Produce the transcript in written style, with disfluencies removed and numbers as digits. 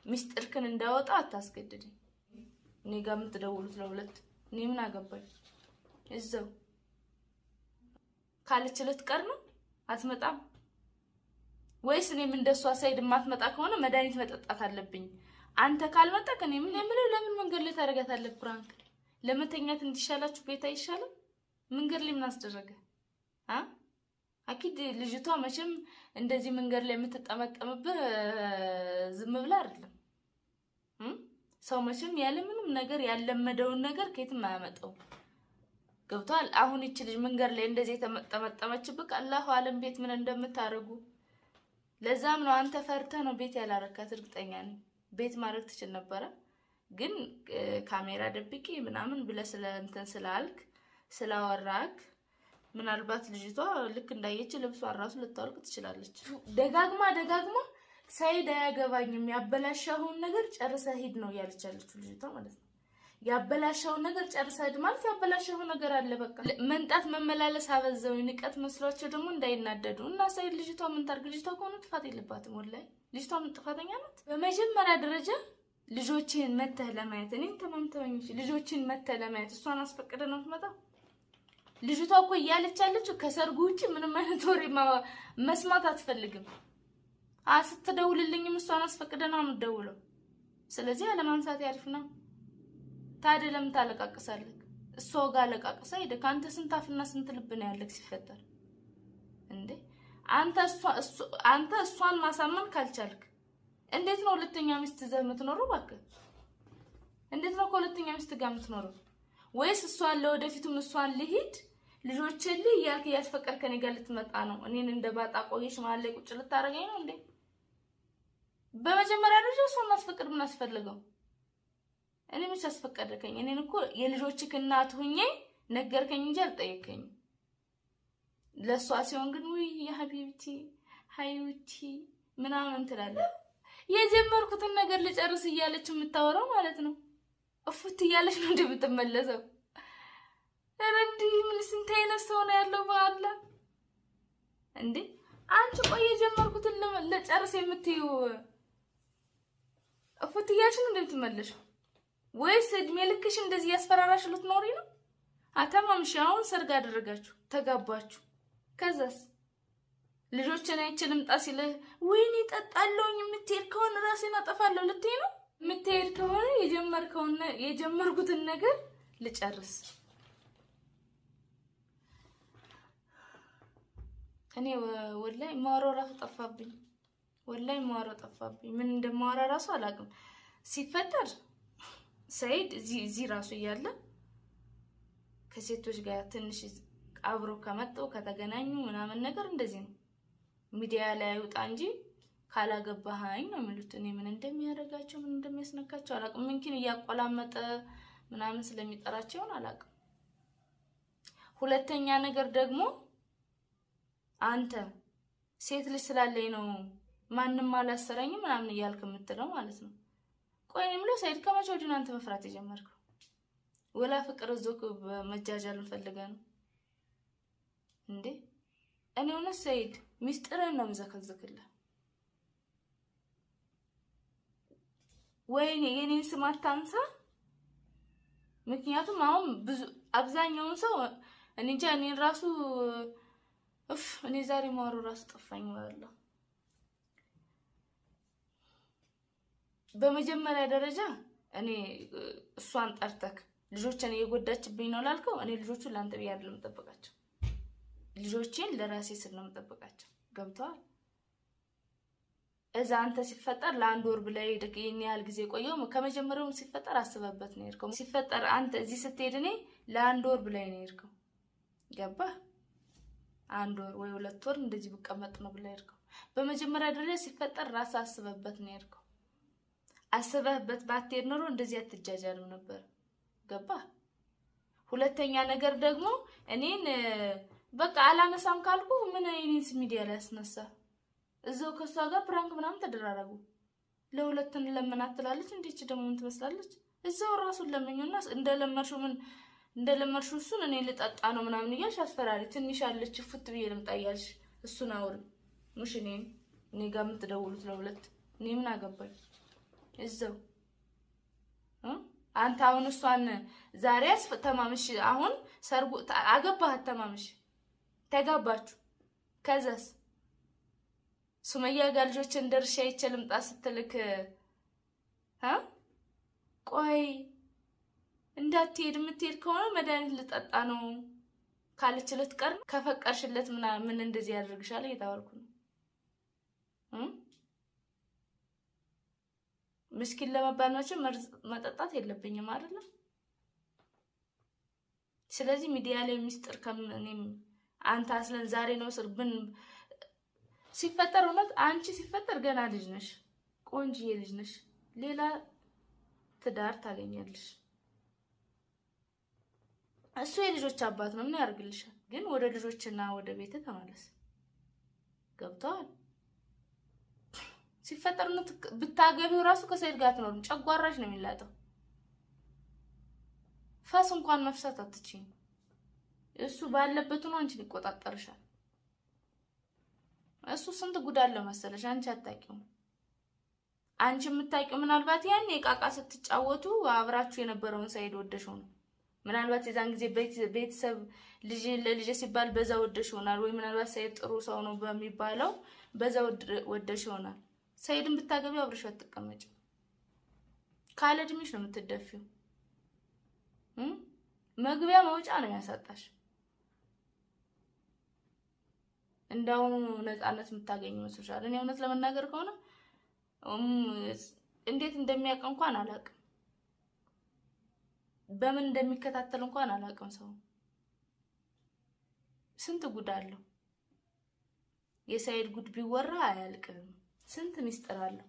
ሚስጥርክን እንዳወጣ አታስገድደኝ። እኔ ጋር የምትደውሉት ለሁለት እኔ ምን አገባኝ? እዛው ካለች ልትቀር ነው አትመጣም ወይስ እኔም እንደሷ ሳይድ ማትመጣ ከሆነ መድኃኒት መጠጣት አለብኝ? አንተ ካልመጣክ እኔ ምን የምለው ለምን መንገድ ላይ ታረጋታለህ? ፕራንክ ለመተኛት እንዲሻላችሁ ቤት አይሻልም? መንገድ ላይ ምን አስደረገ? አኪድ ልጅቷ መቼም እንደዚህ መንገድ ላይ የምትጠመጠምብህ ዝም ብላ አይደለም። ሰው መቼም ያለ ምንም ነገር ያለመደውን ነገር ከየትም አያመጣው። ገብቷል? አሁን እቺ ልጅ መንገድ ላይ እንደዚህ ተመጠመችብህ አላሁ አለም ቤት ምን እንደምታረጉ። ለዛም ነው አንተ ፈርተህ ነው ቤት ያላረካት። እርግጠኛ ነኝ ቤት ማድረግ ትችል ነበረ፣ ግን ካሜራ ደብቂ ምናምን ብለህ እንትን ስላልክ ስላወራክ ምናልባት ልጅቷ ልክ እንዳየች ልብሷን ራሱ ልታወልቅ ትችላለች። ደጋግማ ሳይድ አያገባኝም ያበላሻውን ነገር ጨርሰህ ሂድ ነው ያለቻለችው ልጅቷ ማለት ነው። ያበላሻውን ነገር ጨርሰህ ሂድ ማለት ያበላሻው ነገር አለ በቃ። መንጣት መመላለስ አበዛው ንቀት መስሏቸው ደግሞ እንዳይናደዱ እና ሳይድ ልጅቷ ምን ታርግ? ልጅቷ እኮ ነው ጥፋት የለባትም ወላሂ ልጅቷ ምን ጥፋተኛ ናት? በመጀመሪያ ደረጃ ልጆችን መተህ ለማየት እኔን ተማምተውኝ ልጆችን መተህ ለማየት እሷን አስፈቅደ ነው የምትመጣው? ልጅቷ እኮ እያለች ያለችው ከሰርጉ ውጪ ምንም አይነት ወሬ መስማት አትፈልግም። ስትደውልልኝም እሷን አስፈቅደ ነው የምትደውለው። ስለዚህ አለማንሳት ያሪፍ ነው። ታዲያ ለምን ታለቃቅሳለህ? እሷ ጋር አለቃቅሳ ሄደ። ካንተ ስንት አፍና ስንት ልብ ነው ያለክ ሲፈጠር እንዴ? አንተ እሷን ማሳመን ካልቻልክ እንዴት ነው ሁለተኛ ሚስት ዘህ የምትኖረው? እባክህ እንዴት ነው ከሁለተኛ ሚስት ጋር የምትኖረው? ወይስ እሷን ለወደፊቱም እሷን ልሂድ ልጆችን ልይ ያልክ ያስፈቀድከ ከኔ ጋር ልትመጣ ነው? እኔን እንደ ባጣ ቆይሽ ማለት ላይ ቁጭ ልታረገኝ ነው እንዴ? በመጀመሪያ ደረጃ እሷን ማስፈቀድ ምን አስፈልገው? እኔ ምን አስፈቀደከኝ? እኔን እኮ የልጆችክ እናት ሁኜ ነገርከኝ እንጂ አልጠየከኝ። ለሷ ሲሆን ግን ወይ የሀቢብቲ ሃዩቲ ምናምን ትላለህ። የጀመርኩትን ነገር ልጨርስ እያለች የምታወራው ማለት ነው። እፉት እያለች ነው እንደምትመለሰው። ረዲ ምን ስንት አይነት ሰው ነው ያለው በአላ እንዴ? አንቺ ቆይ የጀመርኩትን ለጨርስ የምትይው እፉት እያለች ነው እንደምትመለሰው ወይስ እድሜ ልክሽ እንደዚህ ያስፈራራሽ ልትኖሪ ነው? አተማምሽ አሁን ሰርግ አደረጋችሁ ተጋባችሁ። ከዛስ ልጆችን አይችልም ጣሲለ ወይኔ ጠጣለውኝ የምትሄድ ከሆነ ራሴን አጠፋለሁ ልትይ ነው? የምትሄድ ከሆነ የጀመርኩትን ነገር ልጨርስ። እኔ ወላሂ ማወራው ራሱ ጠፋብኝ። ወላሂ ማወራው ጠፋብኝ። ምን እንደማወራ ራሱ አላውቅም። ሲፈጠር ሰይድ እዚህ ራሱ እያለ ከሴቶች ጋር ትንሽ አብሮ ከመጡ ከተገናኙ ምናምን ነገር እንደዚህ ነው። ሚዲያ ላይ አይወጣ እንጂ ካላገባሃኝ ነው የሚሉት። እኔ ምን እንደሚያደርጋቸው ምን እንደሚያስነካቸው አላውቅም። ምንኪን እያቆላመጠ ምናምን ስለሚጠራቸው አላውቅም። ሁለተኛ ነገር ደግሞ አንተ ሴት ልጅ ስላለኝ ነው ማንንም አላሰረኝም ምናምን እያልክ የምትለው ማለት ነው። ቆይ እኔም ለሰይድ ከመቼ ወዲህ ነው አንተ መፍራት የጀመርከው? ወላ ፍቅር እዞክ በመጃጃል ፈልገህ ነው እንዴ? እኔ እውነት ሰይድ ሚስጥርህን ነው የምዘከዝክልህ። ወይኔ የኔን ስም አታንሳ። ምክንያቱም አሁን አብዛኛውን ሰው እኔ እንጃ እኔን ራሱ እኔ ዛሬ ማወሩ ራሱ ጠፋኝ ማለት ነው። በመጀመሪያ ደረጃ እኔ እሷን ጠርተክ ልጆችን እየጎዳችብኝ ነው ላልከው እኔ ልጆቹን ላንተ ብዬ አይደለም ተጠብቃቸው። ልጆችን ለራሴ ስል ነው ተጠብቃቸው። ገብቷል? እዛ አንተ ሲፈጠር ለአንድ ወር ብለህ ሄደክ የኔ ያህል ጊዜ ቆየው። ከመጀመሪያው ሲፈጠር አስበበት ነው የሄድከው። ሲፈጠር አንተ እዚህ ስትሄድ እኔ ለአንድ ወር ብለህ ነው የሄድከው። ገባህ? አንድ ወር ወይ ሁለት ወር እንደዚህ ብቀመጥ ነው ብለህ የሄድከው። በመጀመሪያ ደረጃ ሲፈጠር ራስህ አስበበት ነው የሄድከው። አስበህበት ባትሄድ ኖሮ እንደዚህ አትጃጃልም ነበር። ገባህ? ሁለተኛ ነገር ደግሞ እኔን በቃ አላነሳም ካልኩ ምን አይነት ሚዲያ ላይ አስነሳ? እዛው ከሷ ጋር ፕራንክ ምናምን ተደራረጉ። ለሁለቱን ለምናት ትላለች። እንዴት ደግሞ ምን ትመስላለች? እዛው ራሱን ለምኙና እንደለመርሹ እሱን እኔ ልጠጣ ነው ምናምን እያልሽ አስፈራሪ። ትንሽ አለች ፍት ብዬ ልምጣ እያልሽ እሱን አውሪ። ሙሽ እኔ ጋር የምትደውሉት ለሁለት እኔ ምን አገባኝ? እዛው አንተ አሁን እሷን ዛሬ ተማምሽ አሁን ሰርጉ አገባህ ተማምሽ ተጋባችሁ ከዛስ ሱመያ ጋር ልጆችን ደርሼ አይቼ ልምጣ ስትልክ ቆይ እንዳትሄድ የምትሄድ ከሆነ መድኃኒት ልጠጣ ነው ካለች ልትቀር ከፈቀርሽለት ምን እንደዚህ ያደርግሻል እየተባልኩ ነው ምስኪን ለመባል መቼም መጠጣት የለብኝም አይደለ ስለዚህ ሚዲያ ላይ ሚስጥር ከምንም አንተ አስለን ዛሬ ነው ስርብን ሲፈጠር እውነት አንቺ ሲፈጠር ገና ልጅ ነሽ ቆንጆዬ ልጅ ነሽ ሌላ ትዳር ታገኛለሽ እሱ የልጆች አባት ነው ምን ያርግልሻል ግን ወደ ልጆችና ወደ ቤት ተመለስ ገብቷል ሲፈጠር ነው ብታገቢው ራሱ ከሰይድ ጋር ነው ጨጓራሽ ነው የሚላጠው ፋስ እንኳን መፍሳት አትችይም እሱ ባለበት ነው አንቺ ሊቆጣጠርሻል እሱ ስንት ጉዳለ መሰለሽ አንቺ አታውቂው አንቺ የምታውቂው ምናልባት ያኔ ቃቃ ስትጫወቱ አብራችሁ የነበረውን ሰይድ ወደሽው ነው ምናልባት የዛን ጊዜ ቤተሰብ ልጅ ሲባል በዛ ወደሽ ይሆናል ወይ ምናልባት ሰይድ ጥሩ ሰው ነው በሚባለው በዛ ወደሽ ይሆናል ሰይድን ብታገቢው አብረሽ አትቀመጭ ካለ እድሜሽ ነው የምትደፊው መግቢያ መውጫ ነው ያሳጣሽ እንዳው ነፃነት የምታገኝ መስሎሻል እኔ እውነት ለመናገር ከሆነ እንዴት እንደሚያውቅ እንኳን አላውቅም በምን እንደሚከታተል እንኳን አላውቅም ሰው ስንት ጉድ አለው የሰይድ ጉድ ቢወራ አያልቅም ስንት ሚስጥር አለው